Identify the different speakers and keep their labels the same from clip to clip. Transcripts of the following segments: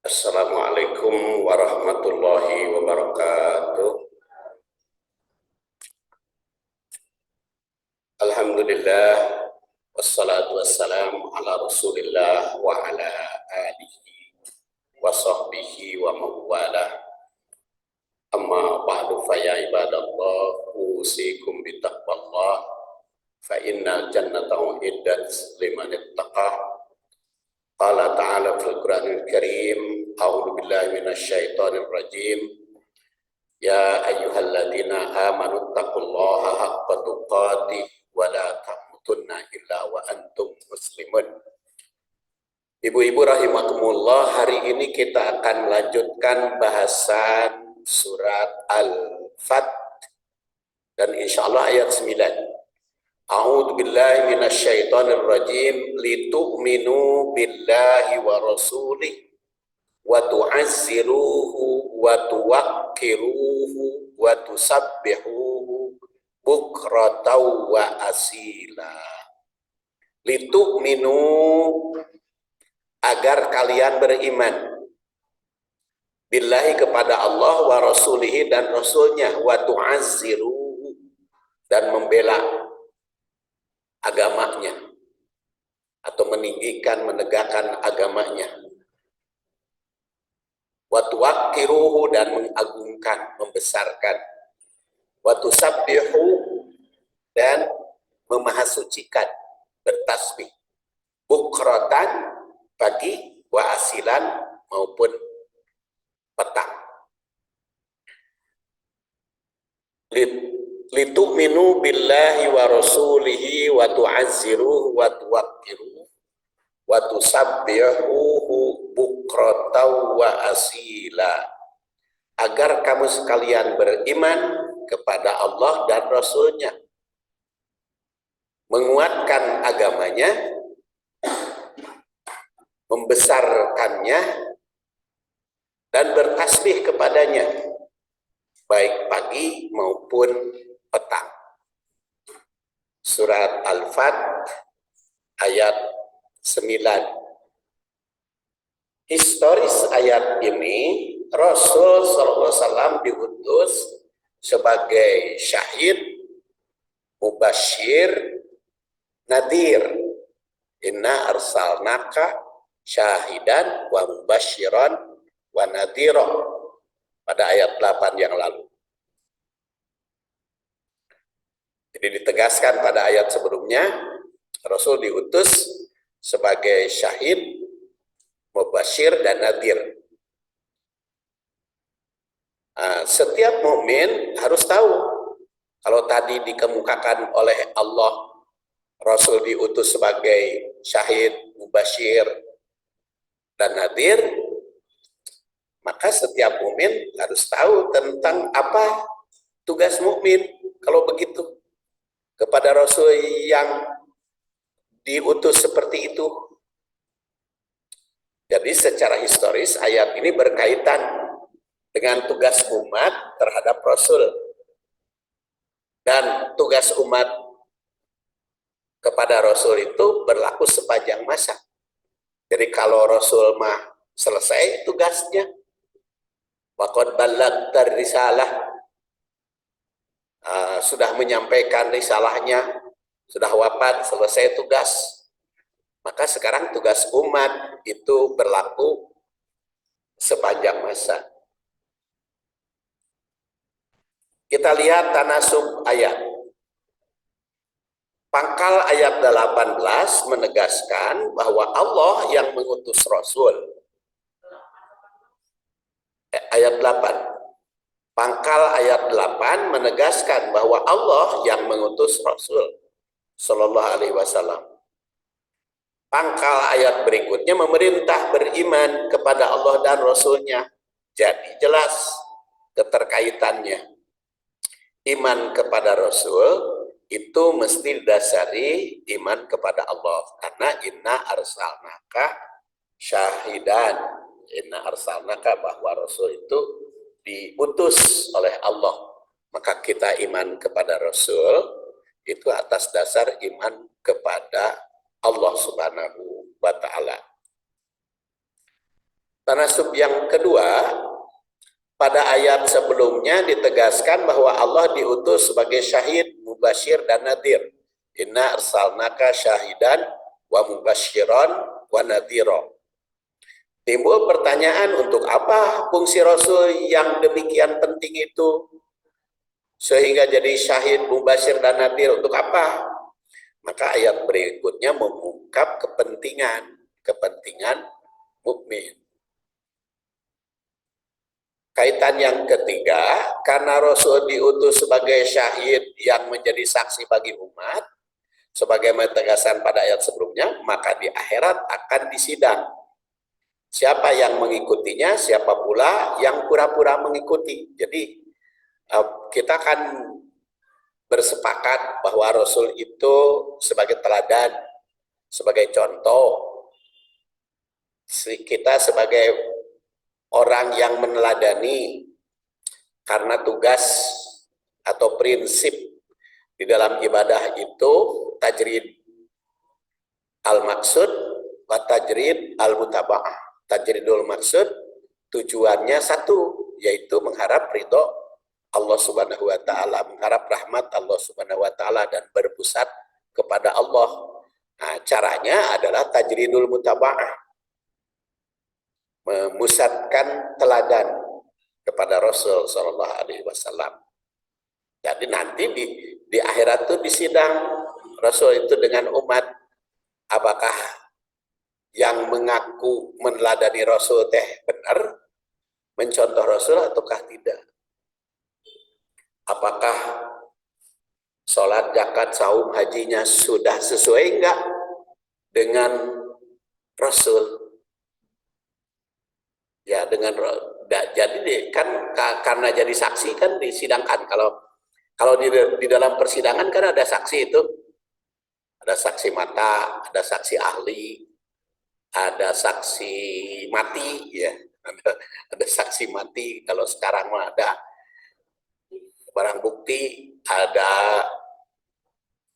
Speaker 1: Assalamualaikum warahmatullahi wabarakatuh. Alhamdulillah wassalatu wassalamu ala Rasulillah wa ala alihi wa sahbihi wa mawala. Amma ba'du fa ya ibadallah usikum bitaqwallah fa innal jannata uiddat liman ittaqah. Qala ta'ala fil Qur'anil Karim, a'udzu billahi minasyaitonir rajim. Ya ayyuhalladzina amanu taqullaha haqqa tuqatih wa la tamutunna illa wa antum muslimun. Ibu-ibu rahimakumullah, hari ini kita akan melanjutkan bahasan surat Al-Fat dan insyaallah ayat 9. A'udzu billahi minasyaitonir rajim, litu'minu billahi wa rasulih wa tu'azziruhu wa tuwaqqiruhu wa tusabbihuhu bukratan wa asila. Litu'minu, agar kalian beriman, billahi kepada Allah, wa rasulihi dan rasulnya, wa tu'azziruhu dan membela agamanya atau meninggikan, menegakkan agamanya, wa tuwaqqiruhu dan mengagungkan, membesarkan, wa tusabbihu dan memahasucikan, bertasbih, bukratan pagi, wa asilan maupun petang. Litu'minu billahi wa rasulihi wa tu'azziruhu wa tuwaqqiruhu wa tusabbihuhu bukratan wa asila, agar kamu sekalian beriman kepada Allah dan Rasulnya, menguatkan agamanya, membesarkannya, dan bertasbih kepadanya, baik pagi maupun petang. Surat Al-Fat ayat 9. Historis ayat ini, Rasul SAW diutus sebagai syahid, mubasyir, nadir. Inna arsalnaka syahidan wa mubasyiran wa nadhira, pada ayat 8 yang lalu. Jadi ditegaskan pada ayat sebelumnya, Rasul diutus sebagai syahid, mubasyir dan nadhir. Setiap mukmin harus tahu, kalau tadi dikemukakan oleh Allah, Rasul diutus sebagai syahid, mubasyir dan nadhir, maka setiap mukmin harus tahu tentang apa tugas mukmin kalau begitu kepada Rasul yang diutus seperti itu. Jadi secara historis ayat ini berkaitan dengan tugas umat terhadap Rasul, dan tugas umat kepada Rasul itu berlaku sepanjang masa. Jadi kalau Rasul mah selesai tugasnya, waqad ballagta risalah, sudah menyampaikan risalahnya, sudah wafat, selesai tugas, maka sekarang tugas umat itu berlaku sepanjang masa. Kita lihat tanasub ayat. Pangkal ayat 18 menegaskan bahwa Allah yang mengutus Rasul. Ayat 8. Pangkal ayat 8 menegaskan bahwa Allah yang mengutus Rasul Sallallahu Alaihi Wasallam. Pangkal ayat berikutnya memerintah beriman kepada Allah dan Rasulnya. Jadi jelas keterkaitannya. Iman kepada Rasul itu mesti didasari iman kepada Allah, karena inna arsalnaka syahidan, inna arsalnaka, bahwa Rasul itu diutus oleh Allah, maka kita iman kepada Rasul itu atas dasar iman kepada Allah Subhanahu wa Ta'ala. Tanasub yang kedua, pada ayat sebelumnya ditegaskan bahwa Allah diutus sebagai syahid, mubasyir, dan nadir. Inna arsalnaka syahidan wa mubasyiran wa nadhira. Timbul pertanyaan, untuk apa fungsi Rasul yang demikian penting itu? Sehingga jadi syahid, mubasyir, dan nadir, untuk apa? Maka ayat berikutnya mengungkap kepentingan mukmin. Kaitan yang ketiga, karena Rasul diutus sebagai syahid yang menjadi saksi bagi umat, sebagaimana tegasan pada ayat sebelumnya, maka di akhirat akan disidang. Siapa yang mengikutinya, siapa pula yang pura-pura mengikuti. Jadi kita akan bersepakat bahwa Rasul itu sebagai teladan, sebagai contoh. Kita sebagai orang yang meneladani, karena tugas atau prinsip di dalam ibadah itu tajrid al-maksud wa tajrid al-mutaba'ah. Tajridul maksud tujuannya satu, yaitu mengharap ridho Allah Subhanahu wa taala, mengharap rahmat Allah Subhanahu wa taala dan berpusat kepada Allah. Nah, caranya adalah tajridul mutaba'ah, memusatkan teladan kepada Rasul sallallahu alaihi wasallam. Jadi nanti di akhirat itu disidang Rasul itu dengan umat, apakah yang mengaku meneladani Rasul teh benar, mencontoh Rasul ataukah tidak? Apakah sholat, zakat, saum, hajinya sudah sesuai enggak dengan Rasul? Ya, dengan jadi kan karena jadi saksi kan disidangkan. Kalau di dalam persidangan kan ada saksi itu, ada saksi mata, ada saksi ahli, ada saksi mati, ya, ada saksi mati. Kalau sekarang mah ada barang bukti, ada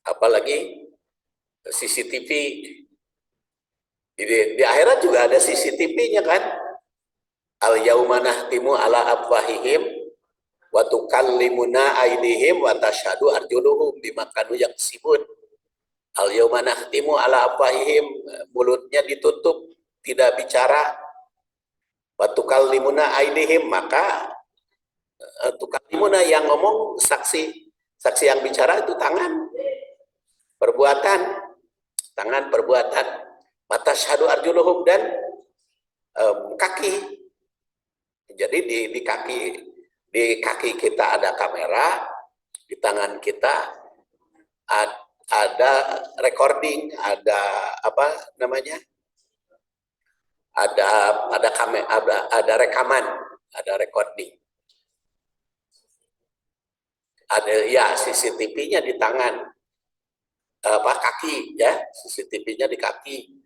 Speaker 1: apa lagi, CCTV. Di akhirat juga ada CCTV-nya kan. Al yauma nahtimu ala afwahihim wa tukallimuna aydihim wa tashhadu arjuluhum bima kanu yaksibun. Al yauma nahtimu ala afwahihim, mulutnya ditutup, tidak bicara. Wa tukallimuna aydihim, maka tukallimuna yang ngomong saksi yang bicara itu tangan, perbuatan, tangan, perbuatan. Wa tashhadu arjuluhum, dan kaki. Jadi di kaki kita ada kamera, di tangan kita ada recording, ada apa namanya? Ada rekaman, ada recording. Ada ya CCTV-nya di tangan, kaki ya, CCTV-nya di kaki.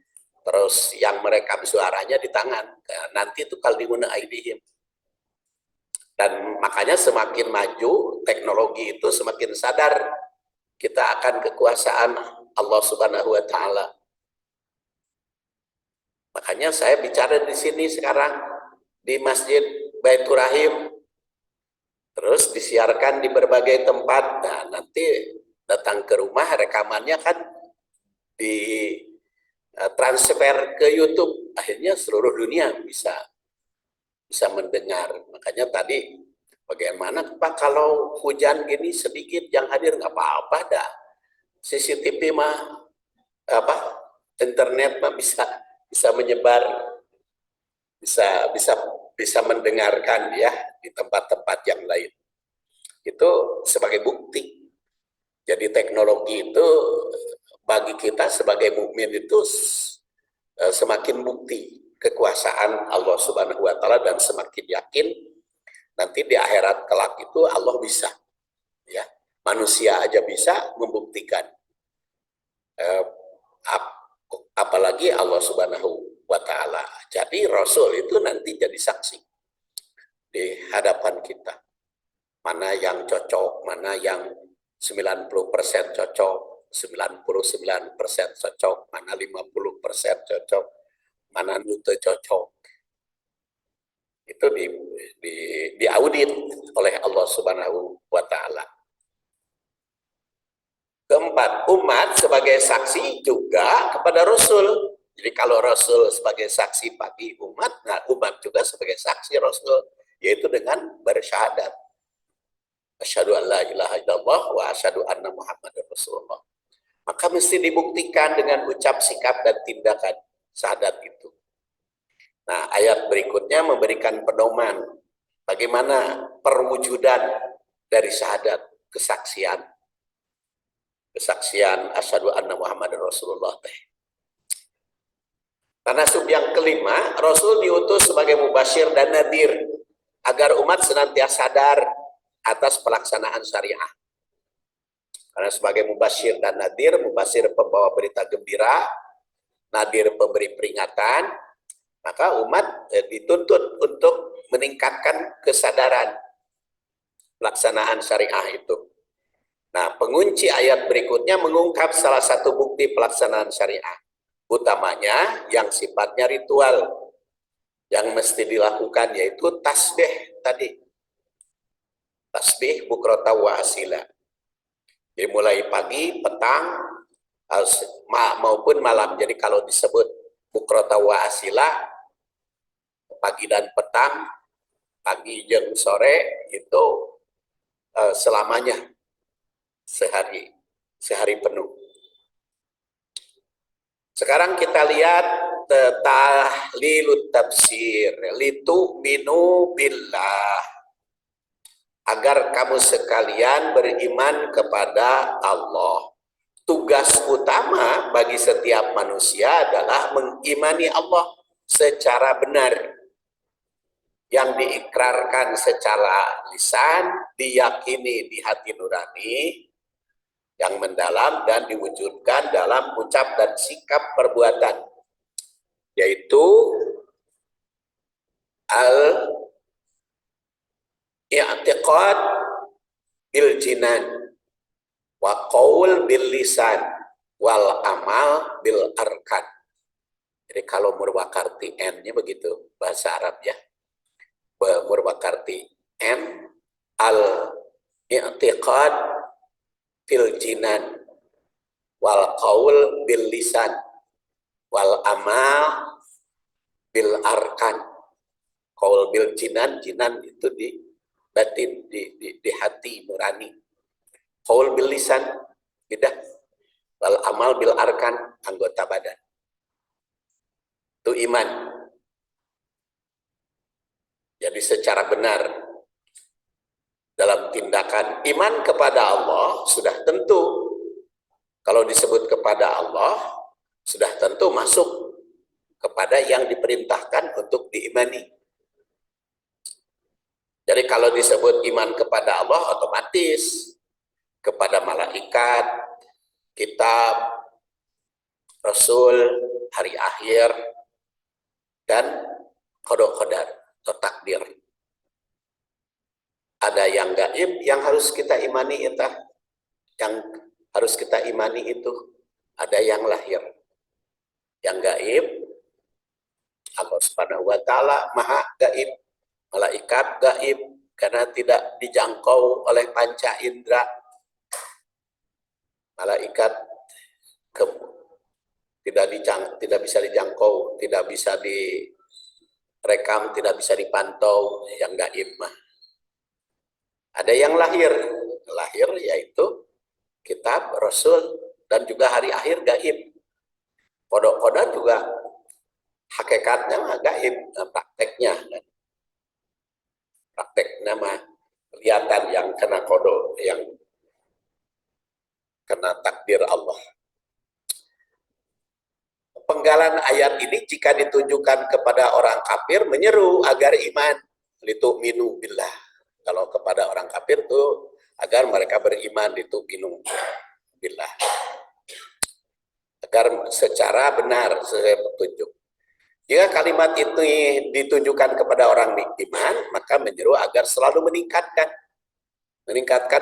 Speaker 1: Terus yang merekam suaranya di tangan. Nanti itu kaldimuna aidihim. Dan makanya semakin maju teknologi itu, semakin sadar kita akan kekuasaan Allah Subhanahu wa taala. Makanya saya bicara di sini sekarang di Masjid Baitur Rahim, terus disiarkan di berbagai tempat. Nah, nanti datang ke rumah, rekamannya kan di transfer ke YouTube, akhirnya seluruh dunia bisa mendengar. Makanya tadi, bagaimana Pak kalau hujan gini sedikit yang hadir, nggak apa-apa dah. CCTV mah internet mah bisa menyebar, bisa mendengarkan ya di tempat-tempat yang lain. Itu sebagai bukti. Jadi teknologi itu bagi kita sebagai mukmin itu semakin bukti kekuasaan Allah Subhanahu wa taala, dan semakin yakin nanti di akhirat kelak itu Allah bisa, ya, manusia aja bisa membuktikan, apalagi Allah Subhanahu wa taala. Jadi Rasul itu nanti jadi saksi di hadapan kita, mana yang cocok, mana yang 90% cocok, 99% cocok, mana 50% cocok, mana itu cocok. Itu diaudit oleh Allah Subhanahu wa taala. Keempat, umat sebagai saksi juga kepada Rasul. Jadi kalau Rasul sebagai saksi bagi umat, nah umat juga sebagai saksi Rasul, yaitu dengan bersyahadat. Asyhadu an la ilaha illallah wa asyhadu anna Muhammadar Rasulullah. Maka mesti dibuktikan dengan ucap, sikap, dan tindakan syahadat itu. Nah, ayat berikutnya memberikan pedoman bagaimana perwujudan dari syahadat, kesaksian asyhadu anna Muhammadar Rasulullah. Karena sub yang kelima, Rasul diutus sebagai mubasyir dan nadir agar umat senantiasa sadar atas pelaksanaan syariah. Karena sebagai mubasyir dan nadir, mubasyir pembawa berita gembira, nadir pemberi peringatan, maka umat dituntut untuk meningkatkan kesadaran pelaksanaan syariah itu. Nah, pengunci ayat berikutnya mengungkap salah satu bukti pelaksanaan syariah. Utamanya yang sifatnya ritual, yang mesti dilakukan yaitu tasbih tadi. Tasbih bukrata wa asila. Jadi mulai pagi, petang, maupun malam. Jadi kalau disebut bukrata wa asila, pagi dan petang, pagi dan sore, itu selamanya. Sehari penuh. Sekarang kita lihat tahlilut tafsir, litu'minu billah, agar kamu sekalian beriman kepada Allah. Tugas utama bagi setiap manusia adalah mengimani Allah secara benar, yang diikrarkan secara lisan, diyakini di hati nurani yang mendalam, dan diwujudkan dalam ucap dan sikap perbuatan, yaitu al-i'tiqad bil jinan wa qaul bil lisan wal amal bil arkan. Jadi kalau Murwakarti N-nya begitu bahasa Arab ya. Murwakarti N, al-i'tiqad fil jinan wal qaul bil lisan wal amal bil arkan. Qaul bil jinan, jinan itu di batin, di hati nurani. Qaul bil lisan lidah, wal amal bil arkan, anggota badan. Itu iman. Jadi secara benar dalam tindakan iman kepada Allah sudah tentu, kalau disebut kepada Allah sudah tentu masuk kepada yang diperintahkan untuk diimani. Jadi kalau disebut iman kepada Allah, otomatis kepada malaikat, kitab, Rasul, hari akhir, dan qada-qadar atau takdir. Ada yang gaib yang harus kita imani itu, yang harus kita imani itu. Ada yang lahir. Yang gaib, Allah Subhanahu wa taala maha gaib. Malaikat gaib karena tidak dijangkau oleh panca indera. Malaikat tidak bisa dijangkau, tidak bisa direkam, tidak bisa dipantau, yang gaib mah. Ada yang lahir yaitu kitab, Rasul, dan juga hari akhir gaib. Kodok-kodok juga hakikatnya mah gaib, prakteknya. Prakteknya mah kelihatan yang kena kodok, yang kena takdir Allah. Penggalan ayat ini jika ditujukan kepada orang kafir menyeru agar iman, litu'minu billah. Kalau kepada orang kafir itu agar mereka beriman, litu'minu billah, agar secara benar sesuai petunjuk. Jika kalimat itu ditujukan kepada orang beriman, maka menyeru agar selalu meningkatkan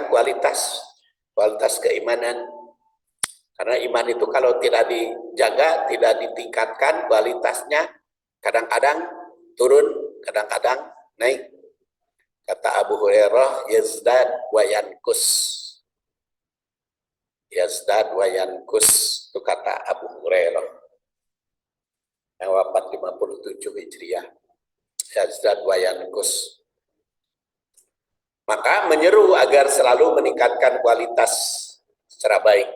Speaker 1: kualitas keimanan. Karena iman itu kalau tidak dijaga, tidak ditingkatkan kualitasnya, kadang-kadang turun, kadang-kadang naik. Kata Abu Hurairah, yazdad wa yankus. Yazdad wa yankus, itu kata Abu Hurairah yang wafat 57 Hijriah. Yazdad wa yankus. Maka menyeru agar selalu meningkatkan kualitas secara baik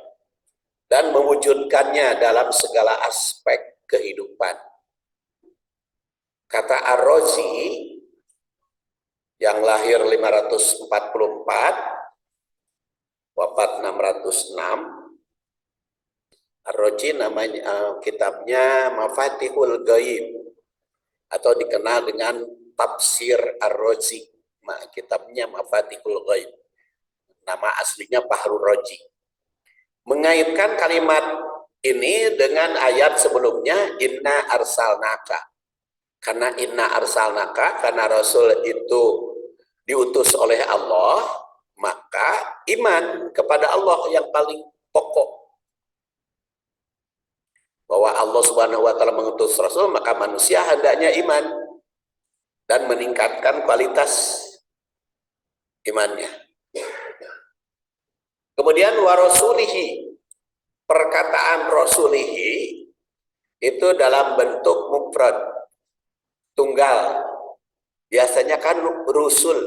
Speaker 1: dan mewujudkannya dalam segala aspek kehidupan. Kata Ar-Razi yang lahir 544, wafat 606, Ar-Razi namanya kitabnya Mafatihul Ghaib atau dikenal dengan Tafsir Ar-Razi. Kitabnya Mafatihul Ghaib. Nama aslinya Bahrul Razi. Mengaitkan kalimat ini dengan ayat sebelumnya, inna arsalnaka. Karena inna arsalnaka, karena Rasul itu diutus oleh Allah, maka iman kepada Allah yang paling pokok. Bahwa Allah Subhanahu wa taala mengutus Rasul, maka manusia hendaknya iman dan meningkatkan kualitas imannya. Kemudian wa rasulihi, perkataan rasulihi itu dalam bentuk mufrad, tunggal. Biasanya kan rusul,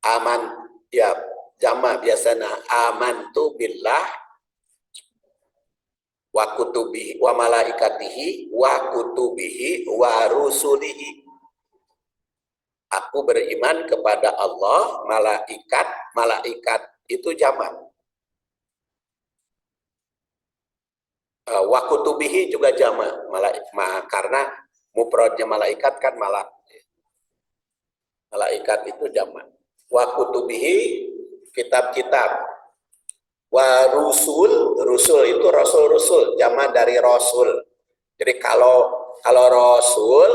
Speaker 1: aman, ya jama biasanya amantu billah wa kutubihi wa malaikatihi wa kutubihi wa rusulihi. Aku beriman kepada Allah, malaikat itu jamak. Wa kutubihi juga jamak, karena mufradnya malaikat kan malaikat itu jamak. Wa kutubihi, kitab-kitab. Wa rusul itu rasul-rusul, jamak dari rasul. Jadi kalau rasul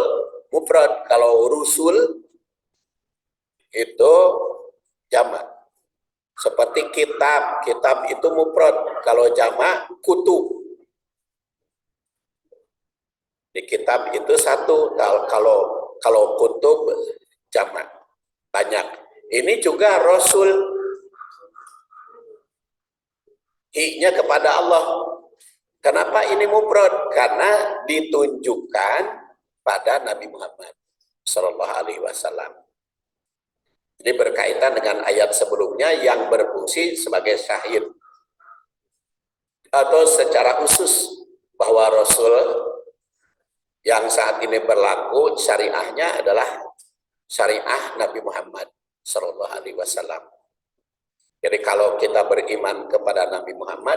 Speaker 1: mufrad, kalau rusul itu jamak. Seperti kitab itu mufrad, kalau jamak kutub. Di kitab itu satu, kalau kutub jamak banyak. Ini juga rasul, hi-nya kepada Allah. Kenapa ini mufrad? Karena ditunjukkan pada Nabi Muhammad Sallallahu Alaihi Wasallam. Ini berkaitan dengan ayat sebelumnya yang berfungsi sebagai syahid. Atau secara khusus bahwa Rasul yang saat ini berlaku syariahnya adalah syariah Nabi Muhammad Sallallahu Alaihi Wasallam. Jadi kalau kita beriman kepada Nabi Muhammad,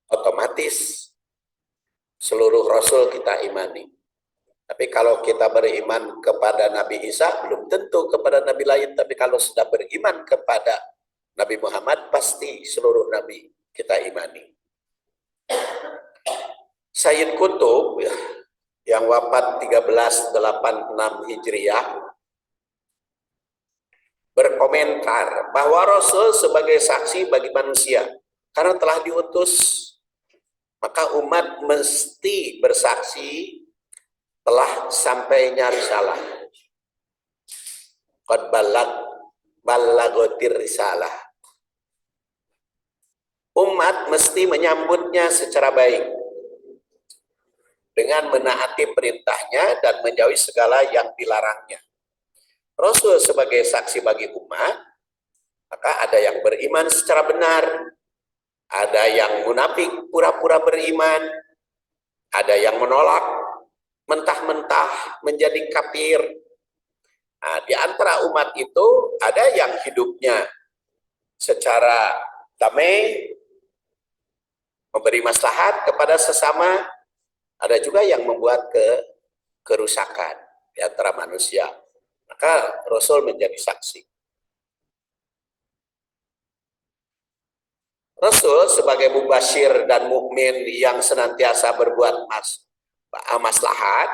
Speaker 1: otomatis seluruh Rasul kita imani. Tapi kalau kita beriman kepada Nabi Isa, belum tentu kepada Nabi lain. Tapi kalau sudah beriman kepada Nabi Muhammad, pasti seluruh Nabi kita imani. Sayyid Qutb yang wafat 1386 Hijriah berkomentar bahwa Rasul sebagai saksi bagi manusia. Karena telah diutus, maka umat mesti bersaksi telah sampainya risalah. Qad ballagotir risalah. Umat mesti menyambutnya secara baik dengan menaati perintahnya dan menjauhi segala yang dilarangnya. Rasul sebagai saksi bagi umat, maka ada yang beriman secara benar, ada yang munafik pura-pura beriman, ada yang menolak mentah-mentah menjadi kafir. Nah, di antara umat itu ada yang hidupnya secara damai, memberi maslahat kepada sesama, ada juga yang membuat kerusakan di antara manusia. Maka Rasul menjadi saksi. Rasul sebagai mubasyir dan mukmin yang senantiasa berbuat maslahat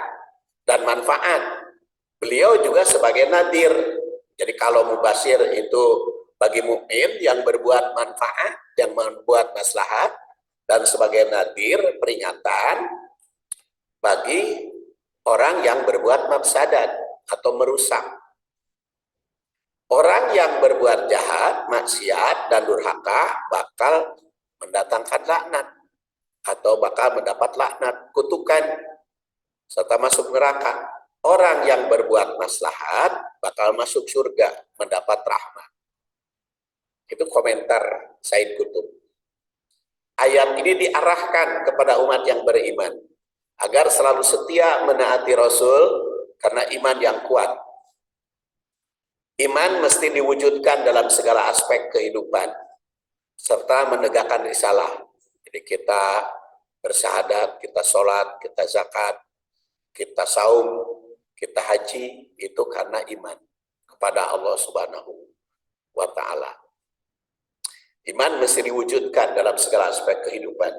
Speaker 1: dan manfaat. Beliau juga sebagai nadir. Jadi kalau mubasyir itu bagi mukmin yang berbuat manfaat, yang membuat maslahat, dan sebagai nadir peringatan bagi orang yang berbuat mafsadat. atau merusak. Orang yang berbuat jahat, maksiat, dan durhaka bakal mendatangkan laknat atau bakal mendapat laknat, kutukan, serta masuk neraka. Orang yang berbuat maslahat bakal masuk surga, mendapat rahmat. Itu komentar Said Qutb. Ayat ini diarahkan kepada umat yang beriman agar selalu setia menaati Rasul karena iman yang kuat. Iman mesti diwujudkan dalam segala aspek kehidupan serta menegakkan risalah. Jadi kita bersyahadat, kita sholat, kita zakat, kita saum, kita haji, itu karena iman kepada Allah Subhanahu wa Ta'ala. Iman mesti diwujudkan dalam segala aspek kehidupan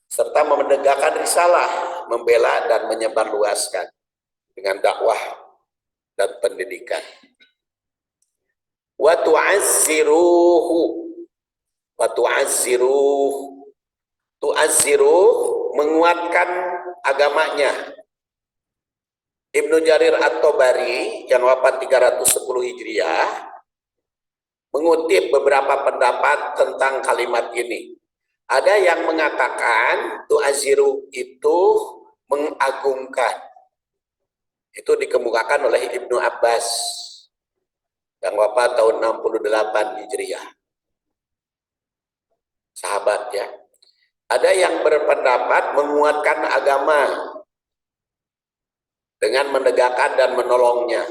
Speaker 1: serta menegakkan risalah, membela dan menyebarluaskan dengan dakwah dan pendidikan. Wa tu'azziruhu, wa tu'azziruhu, tu'azziruh, menguatkan agamanya. Ibnu Jarir At-Tabari yang wafat 310 Hijriah mengutip beberapa pendapat tentang kalimat ini. Ada yang mengatakan tu'azziru itu mengagungkan. Itu dikemukakan oleh Ibnu Abbas yang wafat tahun 68 Hijriah. Sahabat ya. Ada yang berpendapat menguatkan agama dengan menegakkan dan menolongnya.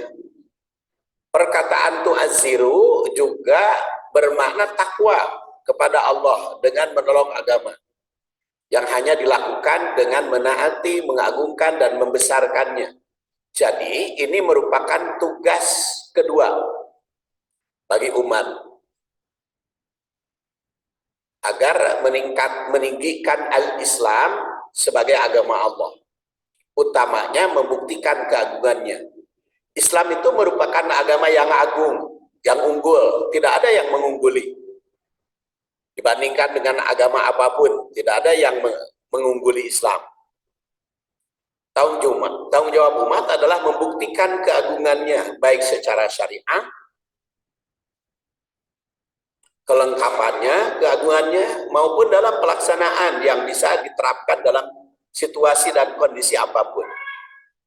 Speaker 1: Perkataan tu'azziru juga bermakna takwa kepada Allah dengan menolong agama yang hanya dilakukan dengan menaati, mengagungkan, dan membesarkannya. Jadi ini merupakan tugas kedua bagi umat agar meninggikan al-Islam sebagai agama Allah, utamanya membuktikan keagungannya. Islam itu merupakan agama yang agung, yang unggul, tidak ada yang mengungguli dibandingkan dengan agama apapun. Tidak ada yang mengungguli Islam. Tanggung jawab umat adalah membuktikan keagungannya baik secara syariah, kelengkapannya, keagungannya, maupun dalam pelaksanaan yang bisa diterapkan dalam situasi dan kondisi apapun.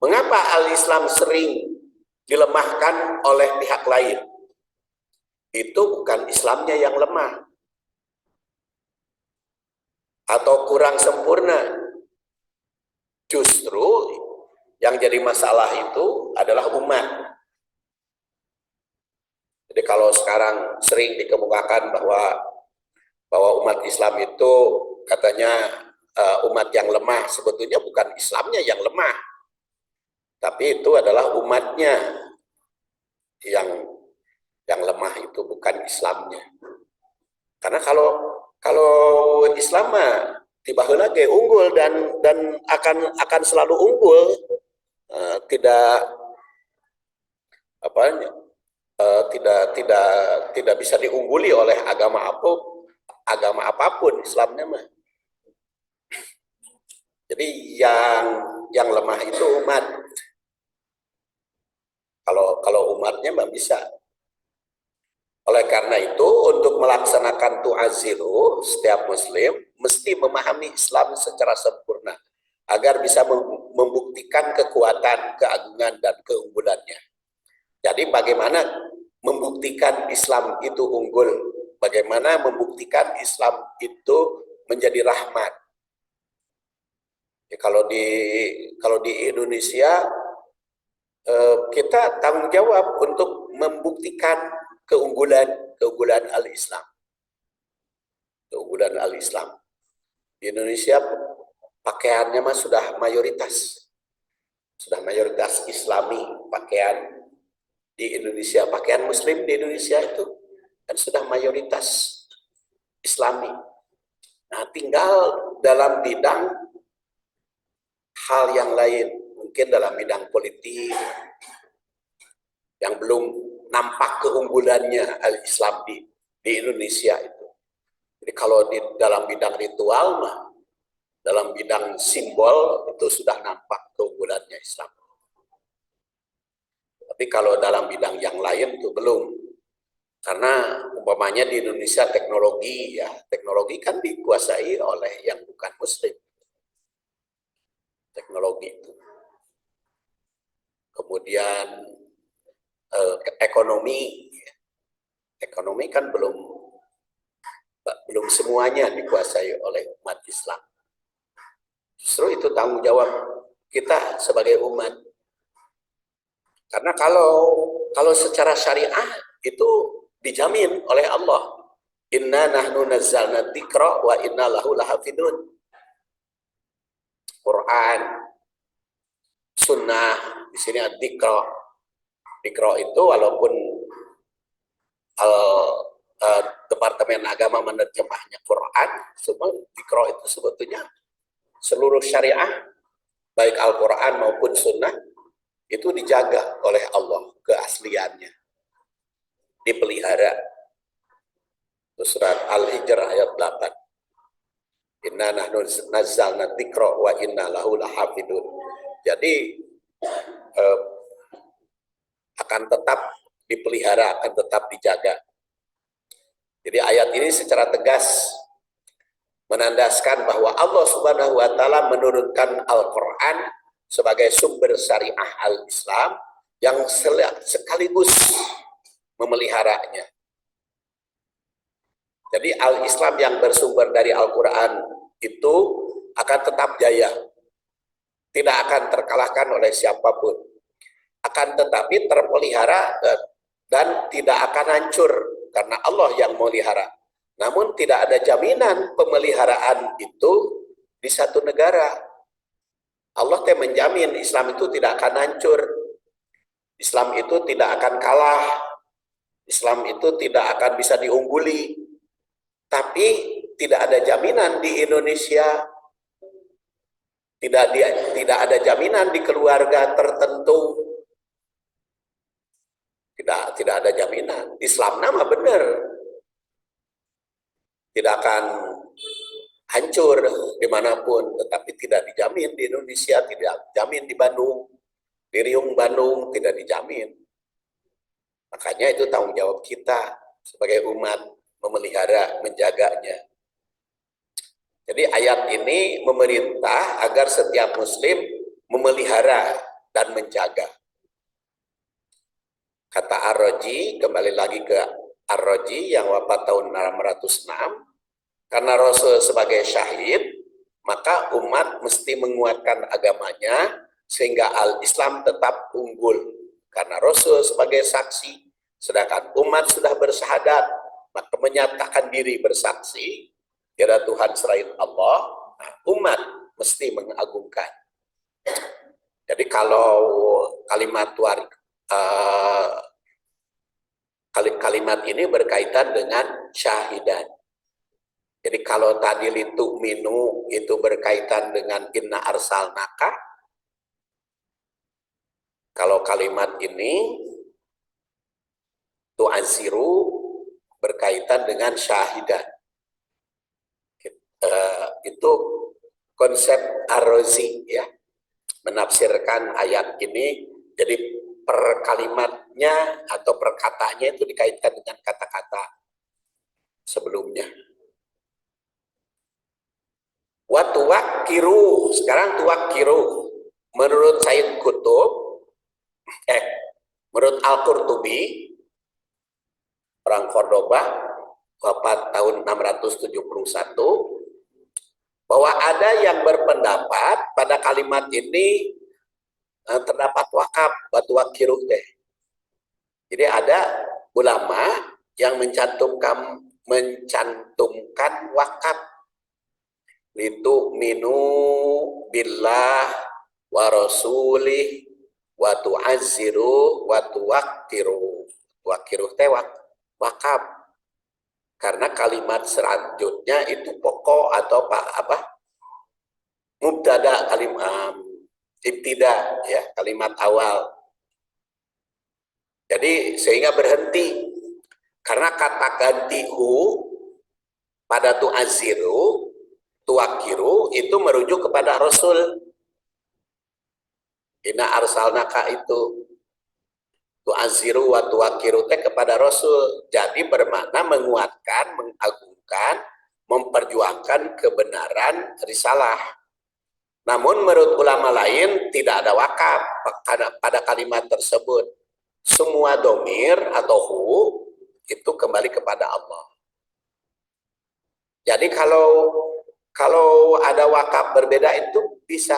Speaker 1: Mengapa al-Islam sering dilemahkan oleh pihak lain? Itu bukan Islamnya yang lemah atau kurang sempurna. Justru yang jadi masalah itu adalah umat. Jadi kalau sekarang sering dikemukakan bahwa umat Islam itu katanya umat yang lemah, sebetulnya bukan Islamnya yang lemah, tapi itu adalah umatnya yang lemah, itu bukan Islamnya. Karena kalau Islam mah tiba lagi unggul dan akan selalu unggul, tidak tidak bisa diungguli oleh agama apapun Islamnya mah. Jadi yang lemah itu umat. Kalau umatnya mah bisa. Oleh karena itu, untuk melaksanakan tu'azziru, setiap muslim mesti memahami Islam secara sempurna agar bisa membuktikan kekuatan, keagungan, dan keunggulannya. Jadi bagaimana membuktikan Islam itu unggul, bagaimana membuktikan Islam itu menjadi rahmat. Ya, kalau di Indonesia kita tanggung jawab untuk membuktikan keunggulan al-Islam. Keunggulan al-Islam. Di Indonesia pakaiannya mah sudah mayoritas Islami, pakaian di Indonesia, pakaian muslim di Indonesia itu kan sudah mayoritas Islami. Nah, tinggal dalam bidang hal yang lain, mungkin dalam bidang politik yang belum nampak keunggulannya al-Islam di Indonesia itu. Jadi kalau dalam bidang ritual mah, dalam bidang simbol itu sudah nampak keunggulannya Islam. Tapi kalau dalam bidang yang lain itu belum. Karena umpamanya di Indonesia teknologi kan dikuasai oleh yang bukan muslim. Teknologi itu. Kemudian ekonomi kan belum semuanya dikuasai oleh umat Islam. Justru itu tanggung jawab kita sebagai umat. Karena kalau secara syariah itu dijamin oleh Allah. Inna nahnu nazzalna dzikra wa inna lahu lahafidun. Quran, sunnah, di sini dzikra. Dzikra itu walaupun Departemen Agama menerjemahnya Quran, semua dzikra itu sebetulnya seluruh syariah, baik Al-Quran maupun sunnah, itu dijaga oleh Allah, keasliannya. Dipelihara. Surat Al-Hijr ayat 8. Inna nahnu nazzalna dzikra wa inna lahu lahafidun. Jadi akan tetap dipelihara, akan tetap dijaga. Jadi ayat ini secara tegas menandaskan bahwa Allah Subhanahu wa taala menurunkan Al-Qur'an sebagai sumber syariah al-Islam yang sekaligus memeliharanya. Jadi al-Islam yang bersumber dari Al-Quran itu akan tetap jaya. Tidak akan terkalahkan oleh siapapun. Akan tetapi terpelihara dan tidak akan hancur karena Allah yang memelihara. Namun tidak ada jaminan pemeliharaan itu di satu negara. Allah menjamin Islam itu tidak akan hancur. Islam itu tidak akan kalah. Islam itu tidak akan bisa diungguli. Tapi tidak ada jaminan di Indonesia, tidak ada jaminan di keluarga tertentu, tidak ada jaminan. Islam nama benar, tidak akan hancur dimanapun, tetapi tidak dijamin di Indonesia, tidak dijamin di Bandung, di Riung Bandung, tidak dijamin. Makanya itu tanggung jawab kita sebagai umat, memelihara, menjaganya. Jadi ayat ini memerintah agar setiap muslim memelihara dan menjaga. Kata Ar-Raji, kembali lagi ke Ar-Raji yang wafat tahun 606, karena Rasul sebagai syahid, maka umat mesti menguatkan agamanya sehingga al-Islam tetap unggul. Karena Rasul sebagai saksi, sedangkan umat sudah bersyahadat, maka menyatakan diri bersaksi tiada Tuhan selain Allah, nah, umat mesti mengagungkan. Jadi kalau kalimat ini berkaitan dengan syahidan. Jadi kalau tadi litu minu itu berkaitan dengan inna arsalnaka, kalau kalimat ini tu'aziru berkaitan dengan syahidan. Itu konsep Ar-Razi ya, menafsirkan ayat ini. Jadi per kalimatnya atau perkataannya itu dikaitkan dengan kata-kata sebelumnya. Wa tuwakkiru, sekarang tuwakkiru menurut Sayyid Qutb, menurut Al-Qurtubi, orang Cordoba, wafat tahun 671, bahwa ada yang berpendapat pada kalimat ini terdapat wakaf, batu wakiruh deh. Jadi ada ulama yang mencantumkan wakaf, litu minu billah wa rasulih wa tu'azziru wa tuwakkiru. Wakiruh teh wakaf. Karena kalimat selanjutnya itu pokok atau mubtada, kalimat ibtida ya, kalimat awal. Jadi sehingga berhenti karena kata ganti hu pada tu'aziru, tuwakiru itu merujuk kepada Rasul. Inna arsalnaka itu. tu'aziru wa tuwakiru kepada Rasul. Jadi bermakna menguatkan, mengagungkan, memperjuangkan kebenaran risalah. Namun menurut ulama lain tidak ada wakaf pada kalimat tersebut. Semua domir atau hu itu kembali kepada Allah. Jadi kalau ada wakaf berbeda itu bisa,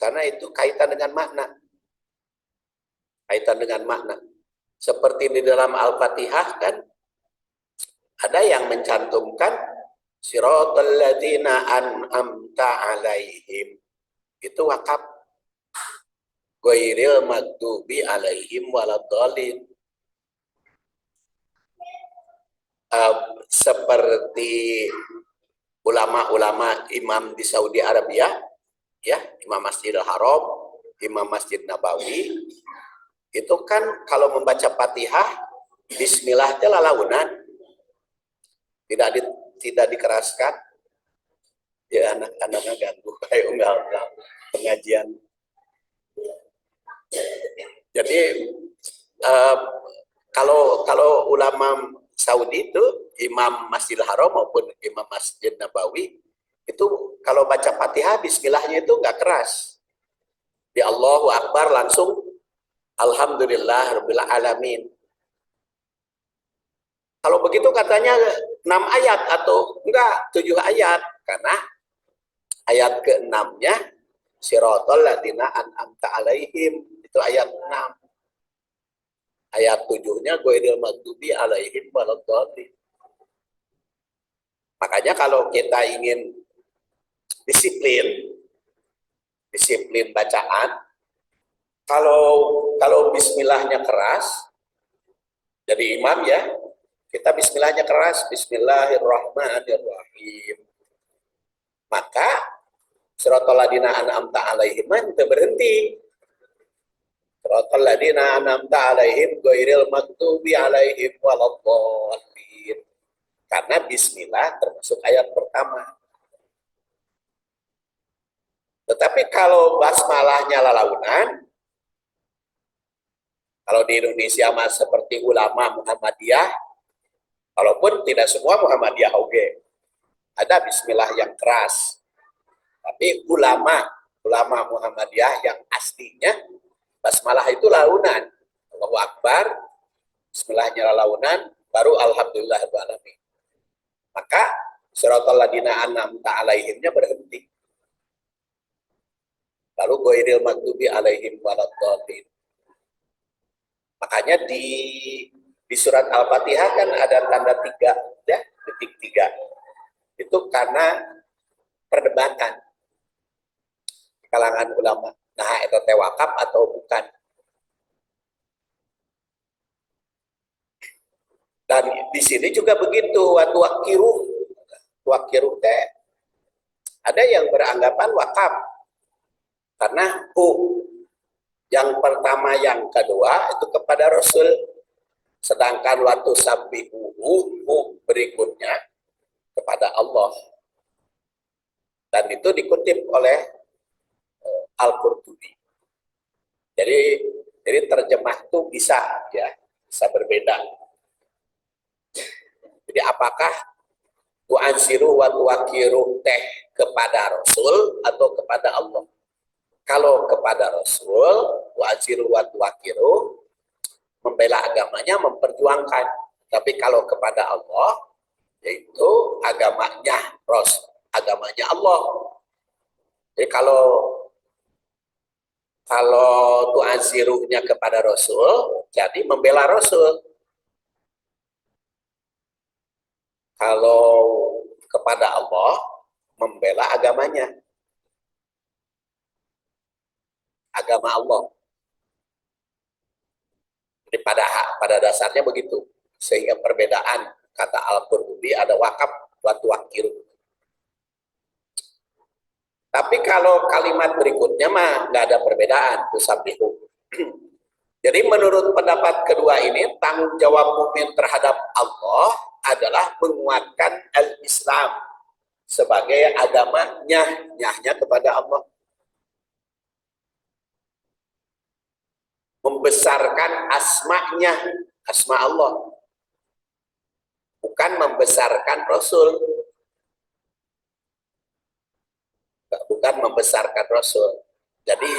Speaker 1: karena itu kaitan dengan makna. Kaitan dengan makna. Seperti di dalam Al-Fatihah kan, ada yang mencantumkan siratal ladzina an'amta alaihim. Itu wakaf. Ghairil maghdubi alaihim waladhdallin. Seperti ulama-ulama imam di Saudi Arabia, ya, Imam Masjidil Haram, Imam Masjid Nabawi, itu kan kalau membaca Fatihah, bismillah itu lalaunan, tidak dikeraskan. Ya, anak-anak ganggu, kayak enggak pengajian. Jadi kalau ulama Saudi itu Imam Masjidil Haram maupun Imam Masjid Nabawi itu kalau baca Fatihah bismillahnya itu enggak keras. Di Allahu Akbar langsung Alhamdulillah Rabbil Alamin. Kalau begitu katanya 6 ayat atau enggak 7 ayat, karena ayat ke-6-nya siratal ladzina an'amta alaihim itu ayat 6. Ayat 7-nya ghairil maghdubi alaihim waladhdallin. Makanya kalau kita ingin disiplin bacaan, kalau bismillahnya keras, jadi imam ya, kita bismillahnya keras, bismillahirrahmanirrahim. Maka siratal ladzina an'amta alaihim itu berhenti. Siratal ladzina an'amta alaihim ghairil maghdubi alaihim waladhdallin. Karena bismillah termasuk ayat pertama. Tetapi kalau basmalahnya lalaunan, kalau di Indonesia mas seperti ulama Muhammadiyah, walaupun tidak semua Muhammadiyah oke, ada bismillah yang keras. Tapi ulama Muhammadiyah yang aslinya basmalah itu launan. Allahu Akbar, bismillahnya launan, baru alhamdulillahirabbil alamin. Maka siratal ladzina an'amta alaihimnya berhenti. Lalu ghairil maghdubi alaihim waladhdallin. Makanya di surat Al-Fatihah kan ada tanda 3 ya, titik 3. Itu karena perdebatan kalangan ulama. Nah, itu wakaf atau bukan. Dan di sini juga begitu, wakiru teh. Ada yang beranggapan wakaf karena yang pertama, yang kedua itu kepada Rasul. Sedangkan waktu sabbihuhu berikutnya kepada Allah. Dan itu dikutip oleh Al-Qurtubi. Jadi terjemah itu bisa berbeda. Jadi apakah tu'ansiru wa tuwakiru teh kepada Rasul atau kepada Allah? Kalau kepada Rasul, tu'ansiru wa tuwakiru, membela agamanya, memperjuangkan. Tapi kalau kepada Allah, yaitu agamanya agamanya Allah. Jadi kalau tu'ansirunya kepada Rasul, jadi membela Rasul. Kalau kepada Allah, membela agamanya. Agama Allah. Jadi pada dasarnya begitu. Sehingga perbedaan kata Al-Qurtubi ada wakaf wa tuwakiru. Tapi kalau kalimat berikutnya mah nggak ada perbedaan, tusabbihu. Jadi menurut pendapat kedua ini, tanggung jawab mukmin terhadap Allah adalah menguatkan al-Islam sebagai agamanya, nyahnya kepada Allah. membesarkan asma'nya, asma Allah, bukan membesarkan Rasul, bukan membesarkan Rasul. Jadi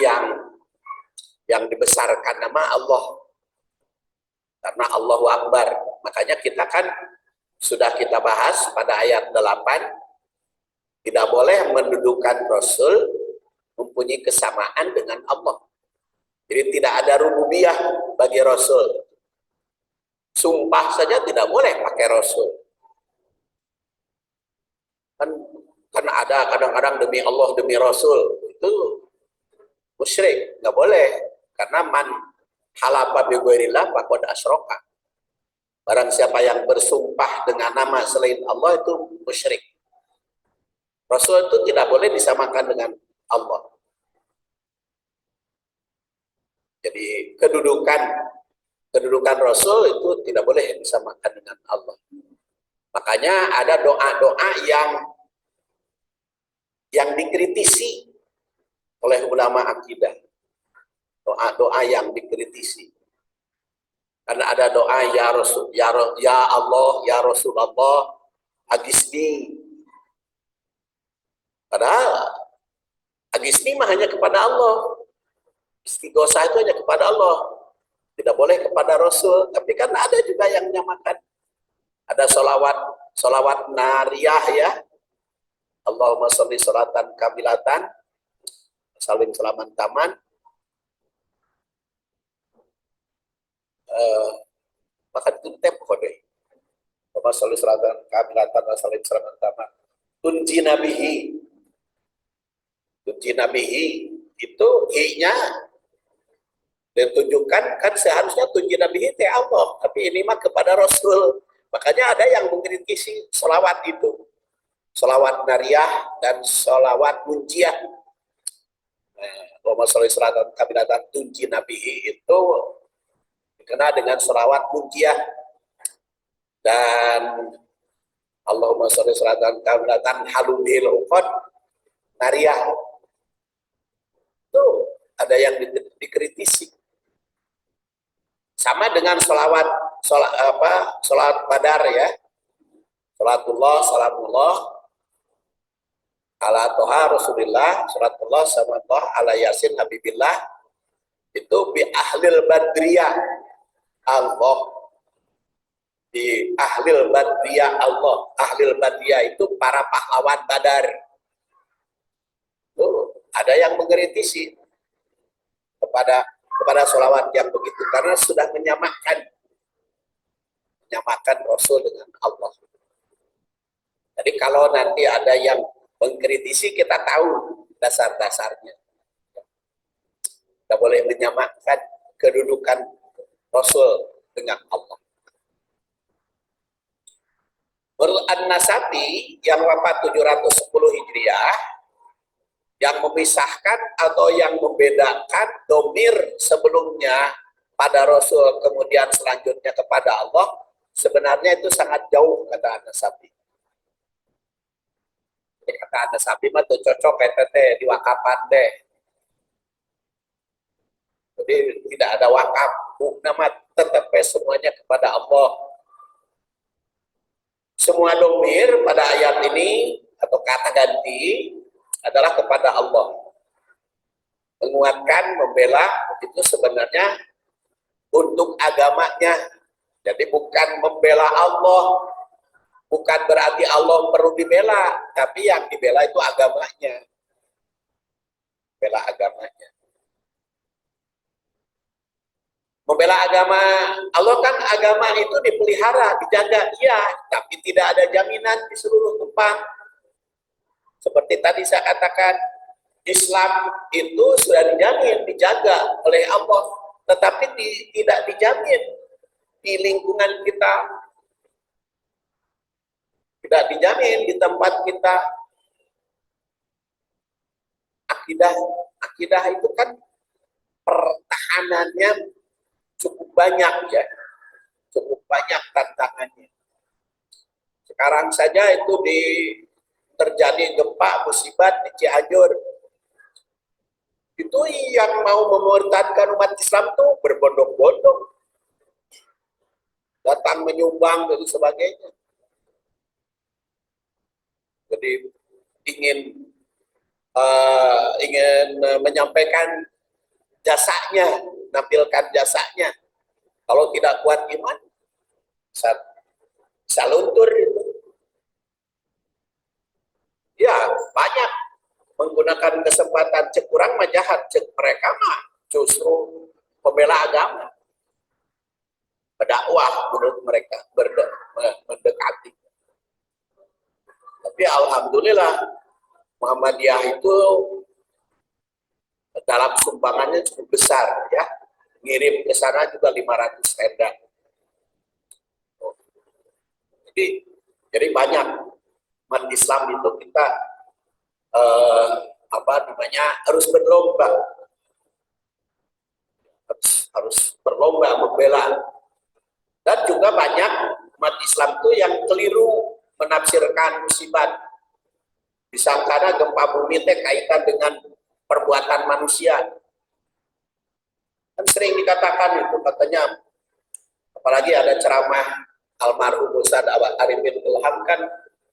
Speaker 1: yang dibesarkan nama Allah, karena Allahu Akbar. Makanya kita kan sudah kita bahas pada ayat 8, tidak boleh mendudukan Rasul mempunyai kesamaan dengan Allah. Jadi tidak ada rububiyah bagi Rasul. Sumpah saja tidak boleh pakai Rasul. Kan ada kadang-kadang demi Allah, demi Rasul. Itu musyrik, nggak boleh. Karena man halafa bi ghairillah faqad asyraka. Barang siapa yang bersumpah dengan nama selain Allah itu musyrik. Rasul itu tidak boleh disamakan dengan Allah. Jadi kedudukan Rasul itu tidak boleh disamakan dengan Allah. Makanya ada doa-doa yang dikritisi oleh ulama akidah. Doa-doa yang dikritisi. Karena ada doa ya Rasul, ya Allah, ya Rasulullah, agisni. Padahal agisni mah hanya kepada Allah. Istighosah itu hanya kepada Allah. Tidak boleh kepada Rasul. Tapi kan ada juga yang menyamakan. Ada solawat nariyah ya. Allahumma sholli sholatan kamilatan, salim selaman taman. Makan tuntep kode. Allahumma sholli sholatan kamilatan, salim selaman taman. Tunji nabihi itu i-nya ditunjukkan kan seharusnya tunji nabihi te Allah, tapi ini mah kepada Rasul. Makanya ada yang mengkritisi sholawat itu, sholawat nariyah dan sholawat munjiah. Allahumma sholli sholatan kamilatan tunji nabihi itu dikenal dengan sholawat munjiah, dan Allahumma sholli sholatan kamilatan haludil uqad nariyah itu ada yang dikritisi. Sama dengan sholat badar ya, salamullah ala toha rasulillah, sholatullah salamullah ala yasin habibillah, itu bi ahlil badriyah Allah, di ahlil badriyah Allah. Ahlil badriyah itu para pahlawan badar. Tuh, ada yang mengkritisi kepada sholawat yang begitu karena sudah menyamakan Rasul dengan Allah. Jadi kalau nanti ada yang mengkritisi, kita tahu dasar-dasarnya. Kita boleh menyamakan kedudukan Rasul dengan Allah. Menurut An-Nasafi yang wafat 710 Hijriah, yang memisahkan atau yang membedakan domir sebelumnya pada Rasul kemudian selanjutnya kepada Allah, sebenarnya itu sangat jauh, kata An-Nasafi. Kata An-Nasafi mah tuh cocok PTT di wakapan deh. Jadi tidak ada wakaf, nama tetap semuanya kepada Allah. Semua domir pada ayat ini atau kata ganti adalah kepada Allah. Menguatkan, membela itu sebenarnya untuk agamanya. Jadi bukan membela Allah, bukan berarti Allah perlu dibela, tapi yang dibela itu agamanya. Bela agamanya. Membela agama Allah kan, agama itu dipelihara, dijaga, iya, tapi tidak ada jaminan di seluruh tempat. Seperti tadi saya katakan, Islam itu sudah dijamin, dijaga oleh Allah, tetapi tidak dijamin di lingkungan kita, tidak dijamin di tempat kita. Akidah itu kan pertahanannya cukup banyak ya, cukup banyak tantangannya. Sekarang saja itu terjadi gempa musibah di Cianjur. Itu yang mau memurtadkan umat Islam tuh berbondong-bondong, datang menyumbang dan sebagainya. Jadi ingin menyampaikan jasanya, menampilkan jasanya. Kalau tidak kuat iman, bisa luntur itu. Ya, banyak menggunakan kesempatan cek kurang mah jahat, cek mereka mah justru pembela agama, berdakwah menurut mereka, mendekati. Tapi alhamdulillah Muhammadiyah itu dalam sumbangannya cukup besar ya. Ngirim ke sana juga 500 tenda. Jadi banyak umat Islam itu kita harus berlomba, harus berlomba membela. Dan juga banyak umat Islam itu yang keliru menafsirkan musibah, disangka gempa bumi teh kaitan dengan perbuatan manusia. Kan sering dikatakan itu, katanya, apalagi ada ceramah almarhum Ustaz Arifin Ilham kan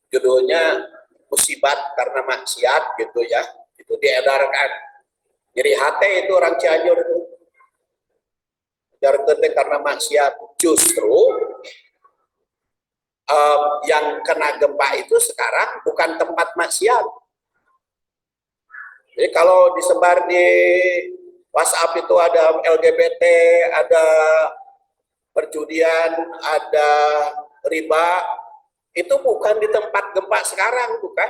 Speaker 1: judulnya musibah karena maksiat gitu ya, itu diedarkan. Jadi hati itu orang Cianjur itu karena maksiat. Justru yang kena gempa itu sekarang bukan tempat maksiat. Jadi kalau disebar di WhatsApp itu ada LGBT, ada perjudian, ada riba, itu bukan di tempat gempa sekarang, bukan.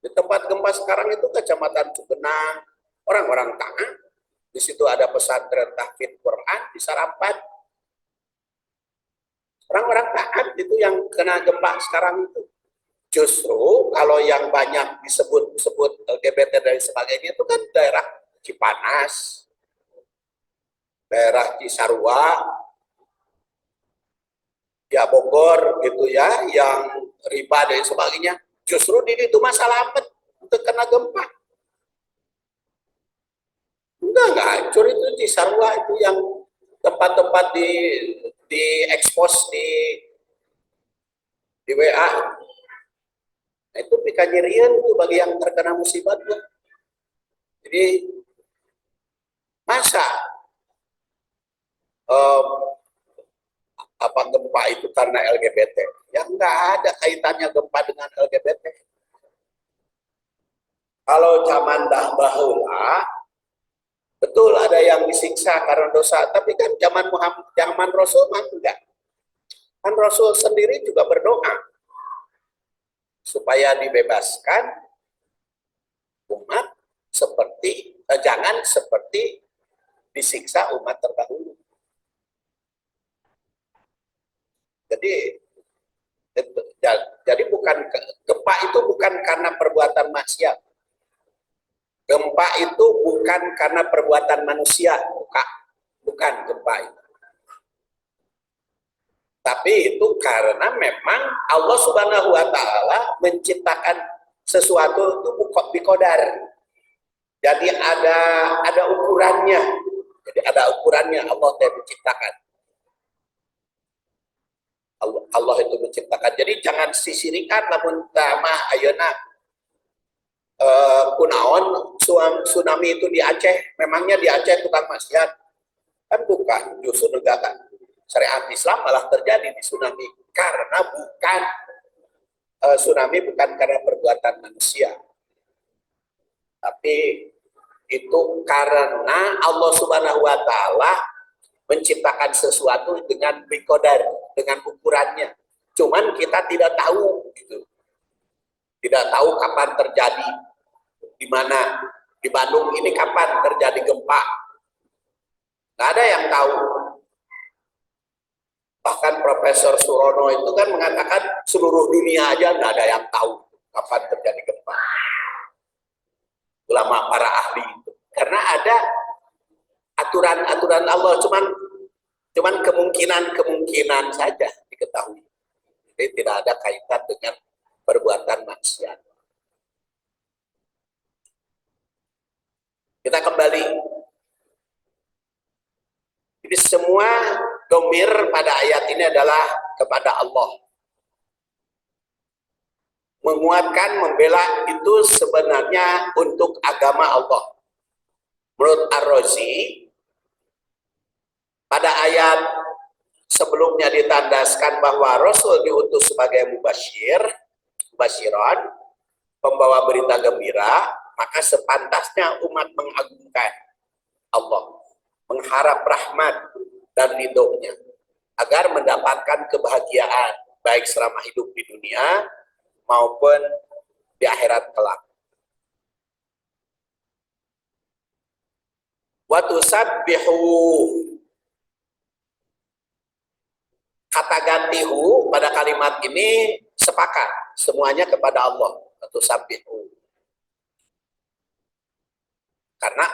Speaker 1: Di tempat gempa sekarang itu Kecamatan Cugenang, orang-orang taat. Di situ ada pesantren tahfidz Quran di Sarampat. Orang-orang taat itu yang kena gempa sekarang itu. Justru kalau yang banyak disebut-sebut LGBT dan sebagainya itu kan daerah Cipanas, daerah Cisarua, ya Bogor gitu ya, yang riba dan sebagainya. Justru di itu masalah apa untuk kena gempa. Enggak hancur itu Cisarua itu yang tempat-tempat di expose di WA. Nah, itu pika nyerian itu bagi yang terkena musibah tuh. Jadi masa gempa itu karena LGBT? Ya enggak ada kaitannya gempa dengan LGBT. Kalau zaman dahulu betul ada yang disiksa karena dosa, tapi kan zaman Rasul mah enggak. Kan Rasul sendiri juga berdoa supaya dibebaskan umat jangan seperti disiksa umat terdahulu. Jadi bukan gempa itu bukan karena perbuatan maksiat. Gempa itu bukan karena perbuatan manusia, bukan gempa itu. Tapi itu karena memang Allah Subhanahu wa taala menciptakan sesuatu itu biqadar. Jadi ada ukurannya. Jadi ada ukurannya Allah yang menciptakan. Allah itu menciptakan. Jadi jangan sisirikan namun tamah ayeuna kunaon tsunami itu di Aceh, memangnya di Aceh tukang maksiat? Kan bukan, justru negara syariat Islam malah terjadi di tsunami karena tsunami bukan karena perbuatan manusia, tapi itu karena Allah Subhanahu wa taala menciptakan sesuatu dengan biqadar, dengan ukurannya. Cuman kita tidak tahu gitu. Tidak tahu kapan terjadi, di mana, di Bandung ini kapan terjadi gempa. Nggak ada yang tahu. Bahkan Profesor Surono itu kan mengatakan seluruh dunia aja nggak ada yang tahu kapan terjadi gempa. Ulama para ahli itu. Karena ada aturan-aturan Allah, cuman kemungkinan saja diketahui. Jadi tidak ada kaitan dengan perbuatan maksiat. semua domir pada ayat ini adalah kepada Allah. Menguatkan, membela itu sebenarnya untuk agama Allah. Menurut Ar-Razi, pada ayat sebelumnya ditandaskan bahwa Rasul diutus sebagai mubasyiran, pembawa berita gembira, maka sepantasnya umat mengagungkan Allah, mengharap rahmat dan ridhonya, agar mendapatkan kebahagiaan, baik selama hidup di dunia maupun di akhirat kelak. Wa tusabbihu, kata ganti hu pada kalimat ini sepakat semuanya kepada Allah. Wa tusabbihu, karena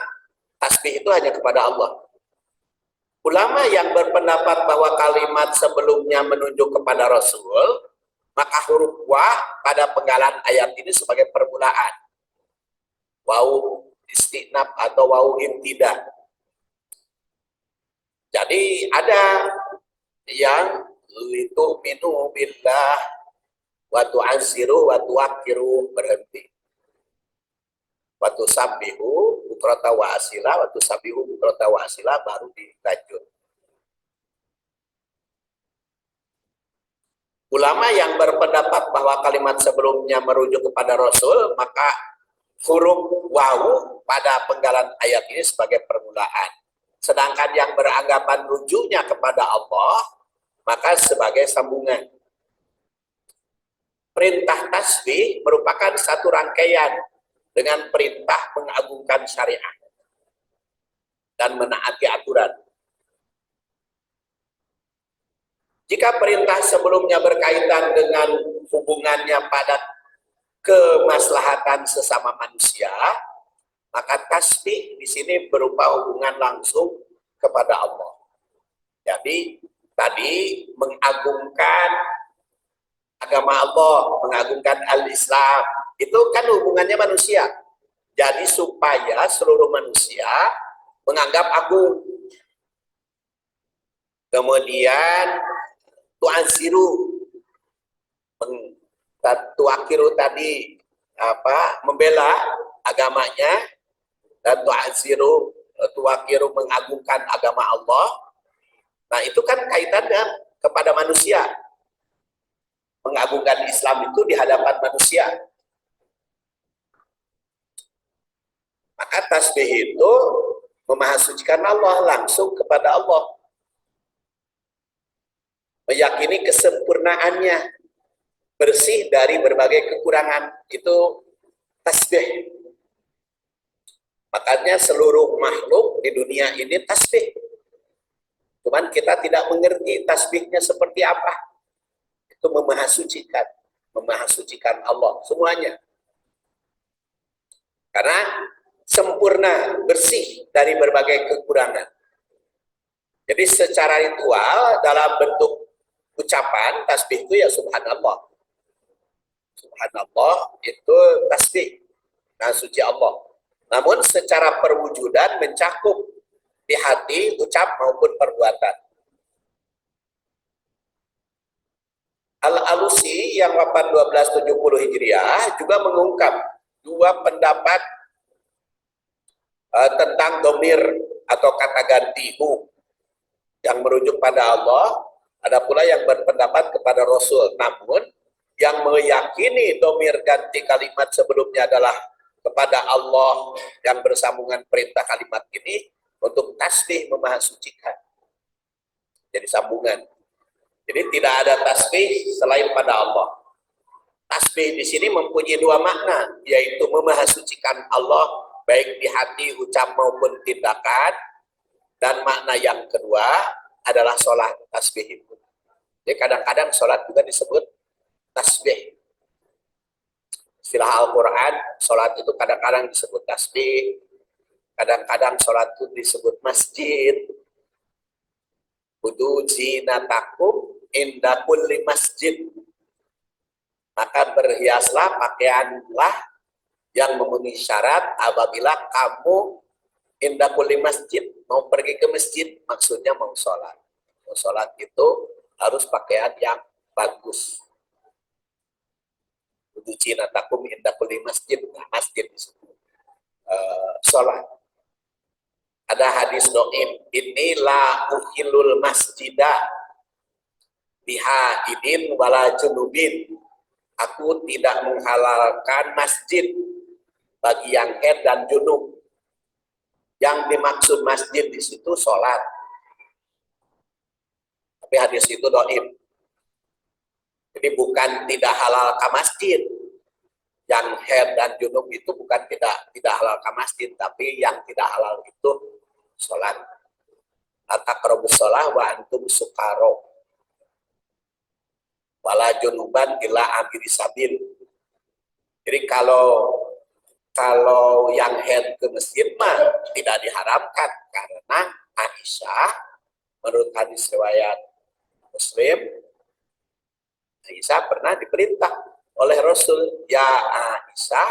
Speaker 1: tasbih itu hanya kepada Allah. Ulama yang berpendapat bahwa kalimat sebelumnya menunjuk kepada Rasul, maka huruf wa pada penggalan ayat ini sebagai permulaan. Wau istinab atau wau imtidah. Jadi ada yang itu minu billah wa tu'azziru wa tuwaqqiru, berhenti. Wa tusabbihu bukrata wa asila, wa tusabbihu bukrata wa asila, baru dilanjut. Ulama yang berpendapat bahwa kalimat sebelumnya merujuk kepada Rasul, maka huruf wawu pada penggalan ayat ini sebagai permulaan. Sedangkan yang beranggapan rujuknya kepada Allah, maka sebagai sambungan. Perintah tasbih merupakan satu rangkaian dengan perintah mengagungkan syariat dan menaati aturan. Jika perintah sebelumnya berkaitan dengan hubungannya pada kemaslahatan sesama manusia, maka tasbih di sini berupa hubungan langsung kepada Allah. Jadi tadi mengagungkan agama Allah, mengagungkan al-Islam, itu kan hubungannya manusia. Jadi supaya seluruh manusia menganggap agung. Kemudian tu'aziru, tu'akiru tadi membela agamanya, dan tu'aziru, tu'akiru mengagungkan agama Allah. Nah itu kan kaitannya kepada manusia. Mengagungkan Islam itu di hadapan manusia. Maka tasbih itu memahasucikan Allah, langsung kepada Allah. Meyakini kesempurnaannya, bersih dari berbagai kekurangan, itu tasbih. Makanya seluruh makhluk di dunia ini tasbih. Cuman kita tidak mengerti tasbihnya seperti apa. Itu memahasucikan Allah semuanya. Karena sempurna, bersih dari berbagai kekurangan. Jadi secara ritual dalam bentuk ucapan tasbih itu ya subhanallah. Subhanallah itu tasbih, nah suci Allah. Namun secara perwujudan mencakup di hati, ucap maupun perbuatan. Al-Alusi yang wafat 1270 Hijriah juga mengungkap dua pendapat tentang domir atau kata ganti hu yang merujuk pada Allah. Ada pula yang berpendapat kepada Rasul. Namun yang meyakini domir ganti kalimat sebelumnya adalah kepada Allah yang bersambungan perintah kalimat ini untuk tasbih memahasucikan. Jadi sambungan. Jadi tidak ada tasbih selain pada Allah. Tasbih di sini mempunyai dua makna, yaitu memahasucikan Allah baik di hati, ucap maupun tindakan. Dan makna yang kedua adalah sholat tasbih itu. Jadi kadang-kadang sholat juga disebut tasbih. Istilah Al-Quran, sholat itu kadang-kadang disebut tasbih, kadang-kadang sholat itu disebut masjid. Kudu zinatakum inda kulli masjid. Maka berhiaslah, pakaianlah yang memenuhi syarat apabila kamu indah kulli masjid, mau pergi ke masjid, maksudnya mau sholat. Mau sholat itu harus pakaian yang bagus. Wudu Cina takum indah kulli masjid, nah, masjid disebut sholat. Ada hadis do'im, inilah uhilul masjidah biha idin wala junubin. Aku tidak menghalalkan masjid bagi yang haid dan junub. Yang dimaksud masjid di situ sholat. Tapi hadis itu do'im. Jadi bukan tidak halal ke masjid. Yang haid dan junub itu bukan tidak halal ke masjid, tapi yang tidak halal itu sholat. Ataqrabus sholah wa antum sukaro. Wala junuban illa abiri sabil. Jadi kalau yang haid ke masjid mah tidak diharamkan, karena Aisyah menurut hadis riwayat Muslim, Aisyah pernah diperintah oleh Rasul, ya Aisyah,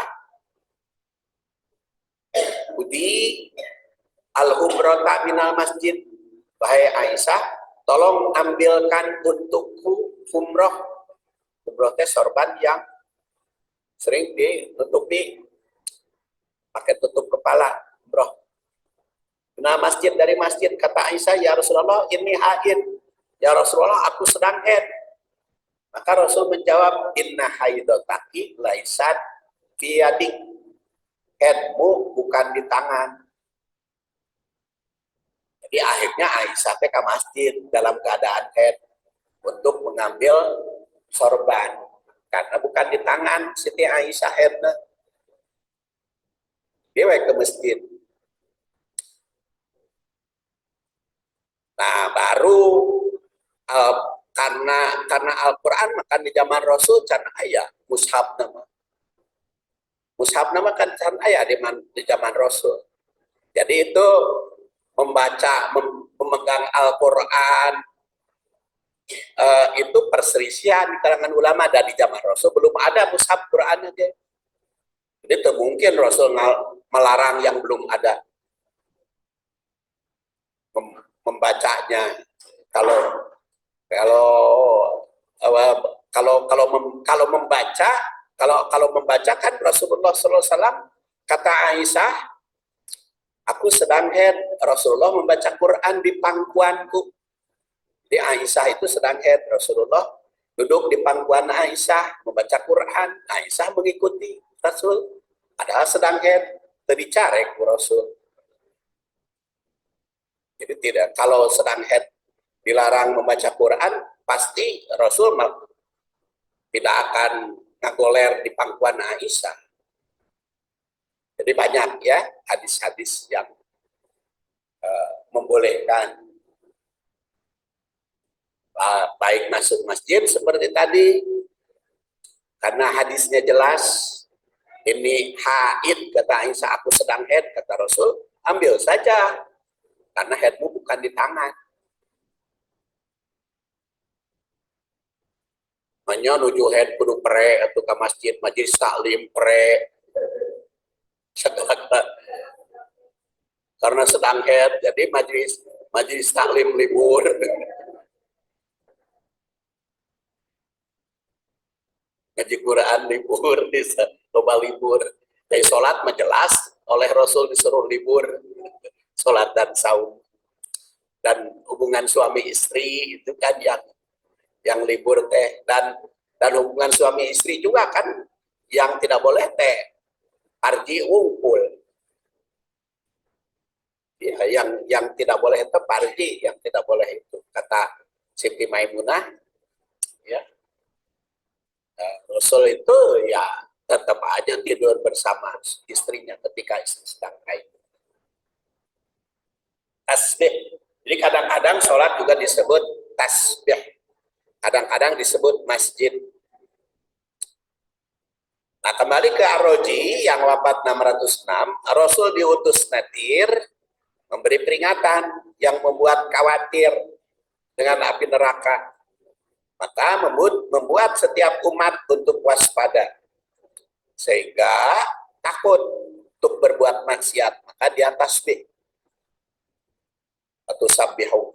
Speaker 1: udi al-humrata minal masjid, wahai Aisyah, tolong ambilkan untukku umroh. Umroh teh sorban yang sering ditutupi pakai tutup kepala, umroh. Nah, masjid, dari masjid, kata Aisyah, ya Rasulullah, ini haid. Ya Rasulullah, aku sedang haid. Maka Rasul menjawab, inna haidotaki laisat fi yadik. Haidmu bukan di tangan. Jadi akhirnya Aisyah ke masjid dalam keadaan haid untuk mengambil sorban, karena bukan di tangan Siti Aisyah haidna. Dia ke masjid. Nah, baru karena Al-Quran makan di zaman Rasul can aya mushaf nama. Mushaf nama kan can aya di zaman Rasul. Jadi itu membaca, memegang Al-Quran, itu perselisihan di kalangan ulama. Dan di zaman Rasul belum ada mushaf Quran aja. Jadi itu mungkin Rasul melarang yang belum ada membacanya. Kalau membaca kan Rasulullah SAW kata Aisyah, aku sedang haid, Rasulullah membaca Quran di pangkuanku. Di Aisyah itu sedang haid, Rasulullah duduk di pangkuan Aisyah membaca Quran, Aisyah mengikuti Rasul, padahal sedang haid, terdicarek Rasul. Jadi tidak, kalau sedang haid dilarang membaca Quran, pasti Rasul tidak akan ngagoler di pangkuan Aisyah. Jadi banyak ya hadis-hadis yang membolehkan, baik masuk masjid seperti tadi, karena hadisnya jelas, ini haid, kata Aisyah, aku sedang haid, kata Rasul, ambil saja, karena haidmu bukan di tangan. Hanya nuju haid kudu pre atau ke masjid, majelis taklim pre. Karena sedang haid, jadi majelis taklim libur. Ngaji Quran libur, coba libur. Dari sholat menjelas oleh Rasul disuruh libur. Sholat dan saum. Dan hubungan suami istri itu kan yang libur teh, dan hubungan suami istri juga kan yang tidak boleh teh parji wungkul. Ya, yang tidak boleh itu parji, yang tidak boleh itu kata Siti Maimunah, ya Rasul itu ya tetap aja tidur bersama istrinya ketika istri sedang haid. Tasbih. Jadi kadang-kadang sholat juga disebut tasbih. Kadang-kadang disebut masjid. Nah, kembali ke Ar-Roji yang wafat 606, Rasul diutus Nadir memberi peringatan yang membuat khawatir dengan api neraka. Maka membuat setiap umat untuk waspada. Sehingga takut untuk berbuat maksiat, maka dia tasbih. atau sabbihu.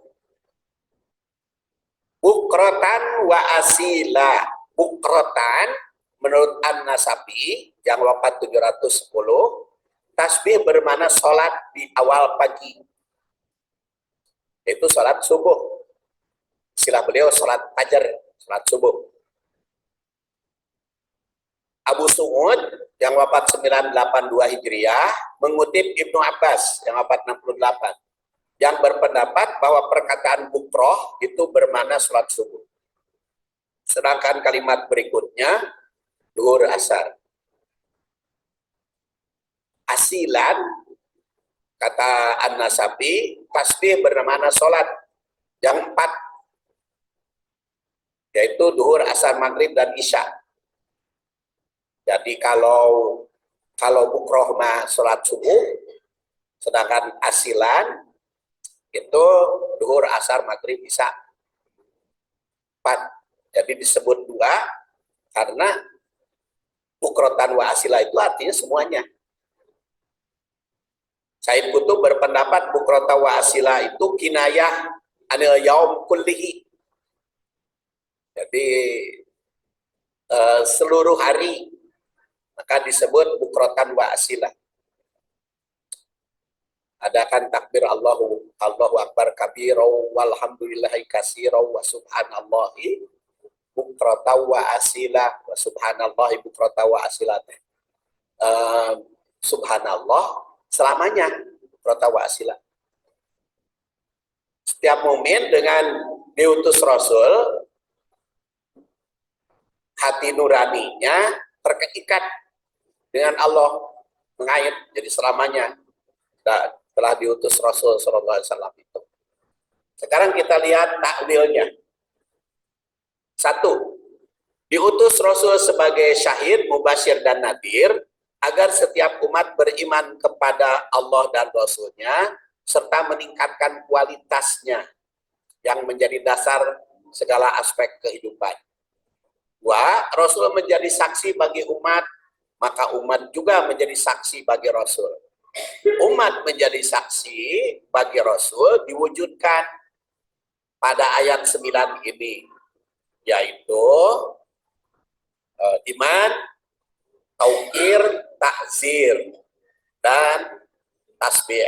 Speaker 1: Bukratan wa asila. Bukratan menurut An-Nasafi yang wafat 710, tasbih bermakna sholat di awal pagi. Itu sholat subuh. Istilah beliau sholat fajar, sholat subuh. Abu Su'ud yang wafat 982 Hijriah mengutip Ibnu Abbas yang wafat 68 yang berpendapat bahwa perkataan bukroh itu bermakna sholat subuh. Sedangkan kalimat berikutnya duhur asar. Asilan kata An-Nasafi, tasbih bermakna sholat yang 4, yaitu duhur, asar, maghrib, dan isya. Jadi kalau bukroh mah sholat subuh, sedangkan asilan itu duhur, asar, maghrib, isya. 4. Jadi disebut 2 karena bukrotan wa asila itu artinya semuanya. Said Qutb berpendapat bukrota wa asila itu kinayah anil yaum kullihi. Jadi seluruh hari, maka disebut bukrotan wa asila. Adakan takbir Allahu Akbar kabirau walhamdulillahi kasirau wa subhanallahi bukrota wa asila wa subhanallahi bukrota wa asila. Subhanallah selamanya bukrota wa asila. Setiap mukmin dengan diutus Rasul, hati nuraninya terikat dengan Allah, mengait jadi selamanya telah diutus Rasul Sallallahu Alaihi Wasallam itu. Sekarang kita lihat takwilnya. 1. Diutus Rasul sebagai syahid, mubasyir, dan nadir agar setiap umat beriman kepada Allah dan Rasulnya serta meningkatkan kualitasnya yang menjadi dasar segala aspek kehidupan. 2. Rasul menjadi saksi bagi umat, maka umat juga menjadi saksi bagi Rasul. Umat menjadi saksi bagi Rasul diwujudkan pada ayat 9 ini, yaitu iman, taukir, takzir, dan tasbih.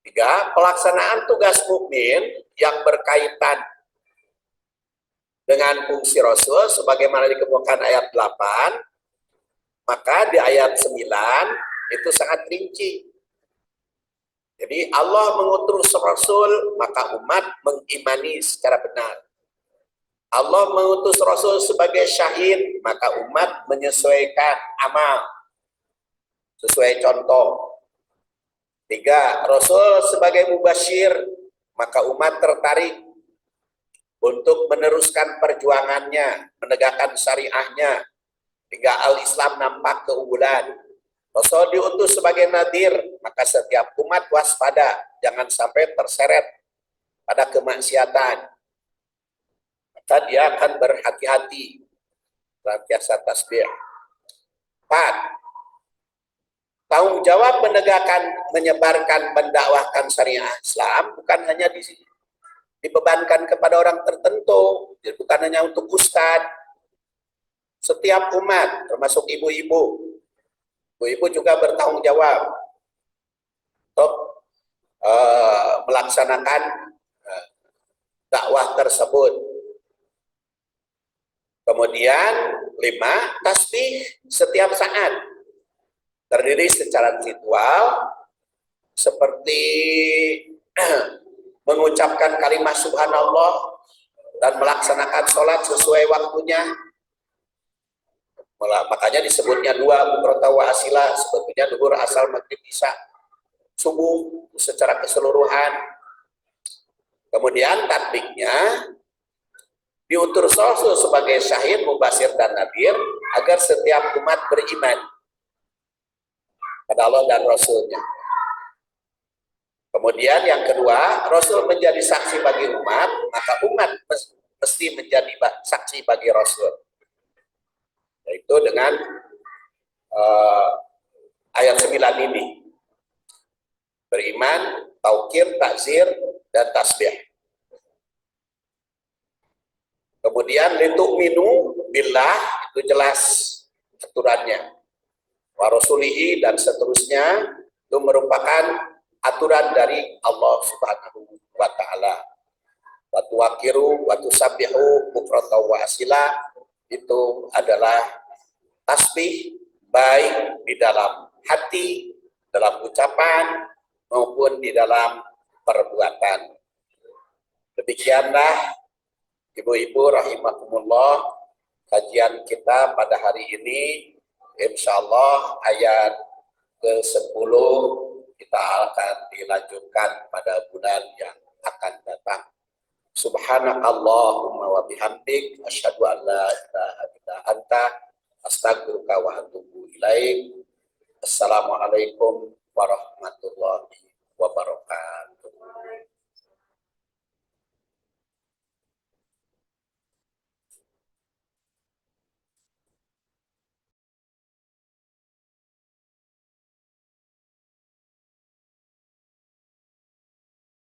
Speaker 1: 3. Pelaksanaan tugas mukmin yang berkaitan dengan fungsi Rasul sebagaimana dikemukakan ayat 8. Maka di ayat 9 itu sangat rinci. Jadi Allah mengutus Rasul, maka umat mengimani secara benar. Allah mengutus Rasul sebagai syahid, maka umat menyesuaikan amal sesuai contoh. 3. Rasul sebagai mubasyir, maka umat tertarik untuk meneruskan perjuangannya, menegakkan syariahnya, hingga al-Islam nampak keunggulan. Rasul diutus sebagai nadir, maka setiap umat waspada, jangan sampai terseret pada kemaksiatan. Maka dia akan berhati-hati, senantiasa tasbih. 4. Tanggung jawab menyebarkan, mendakwahkan syariah Islam bukan hanya dibebankan kepada orang tertentu, bukan hanya untuk ustadz. Setiap umat, termasuk ibu-ibu juga bertanggung jawab untuk melaksanakan dakwah tersebut. Kemudian 5, tasbih setiap saat terdiri secara ritual seperti mengucapkan kalimat subhanallah dan melaksanakan sholat sesuai waktunya. Makanya disebutnya 2 bukrota wa asila, sebetulnya duhur, asar, maghrib, isya, subuh secara keseluruhan. Kemudian tatbiknya diutus Rasul sebagai syahid, mubasyir, dan nadir agar setiap umat beriman pada Allah dan Rasulnya. Kemudian yang kedua, Rasul menjadi saksi bagi umat, maka umat mesti menjadi saksi bagi Rasul. Yaitu dengan ayat 9 ini. Beriman, taukir, takzir, dan tasbih. Kemudian litu'minu billah, itu jelas aturannya. Wa rasulihi dan seterusnya, itu merupakan aturan dari Allah Subhanahu wa taala. Wa tuwaqiru wa tusabbihu bukratan wa asila, itu adalah tasbih baik di dalam hati, dalam ucapan maupun di dalam perbuatan. Demikianlah ibu-ibu rahimakumullah kajian kita pada hari ini. Insyaallah ayat ke-10 kita akan dilanjutkan pada bulan yang akan datang. Subhanakallahumma wa bihamdik asyhadu an la ilaha illa anta astaghfiruka wa atubu ilaik. Assalamualaikum warahmatullahi wabarakatuh.